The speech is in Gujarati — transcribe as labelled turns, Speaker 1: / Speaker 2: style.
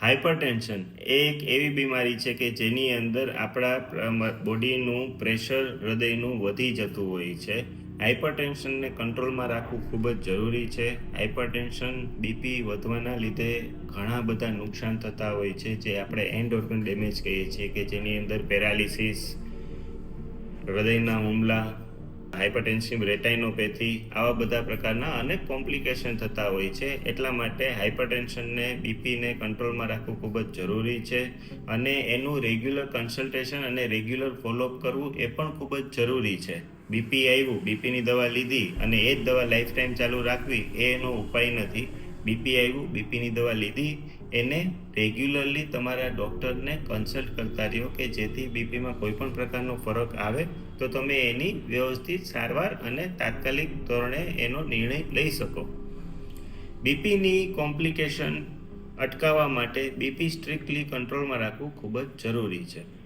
Speaker 1: હાઇપરટેન્શન એ એક એવી બીમારી છે કે જેની અંદર આપણા બોડીનું પ્રેશર હૃદયનું વધી જતું હોય છે. હાઇપરટેન્શનને કંટ્રોલમાં રાખવું ખૂબ જ જરૂરી છે. હાઇપરટેન્શન બીપી વધવાના લીધે ઘણા બધા નુકસાન થતા હોય છે, જે આપણે એન્ડ ઓર્ગન ડેમેજ કહીએ છીએ, કે જેની અંદર પેરાલિસિસ, હૃદયના હુમલા, હાઇપરટેન્સિવ રેટાઇનોપેથી, આવા બધા પ્રકારના અનેક કોમ્પ્લિકેશન થતા હોય છે. એટલા માટે હાઇપરટેન્શનને, બીપીને કંટ્રોલમાં રાખવું ખૂબ જ જરૂરી છે, અને એનું રેગ્યુલર કન્સલ્ટેશન અને રેગ્યુલર ફોલોઅપ કરવું એ પણ ખૂબ જ જરૂરી છે. બીપી આવ્યું, બીપીની દવા લીધી અને એ જ દવા લાઈફ ટાઈમ ચાલુ રાખવી એ એનો ઉપાય નથી. બીપી આવ્યું, બીપીની દવા લીધી, એને રેગ્યુલરલી તમારા ડૉક્ટરને કન્સલ્ટ કરતા રહ્યો, કે જેથી બીપીમાં કોઈ પણ પ્રકારનો ફરક આવે તો તમે એની વ્યવસ્થિત સારવાર અને તાત્કાલિક ધોરણે એનો નિર્ણય લઈ શકો. બીપીની કોમ્પ્લિકેશન અટકાવવા માટે બીપી સ્ટ્રિક્ટલી કંટ્રોલમાં રાખવું ખૂબ જ જરૂરી છે.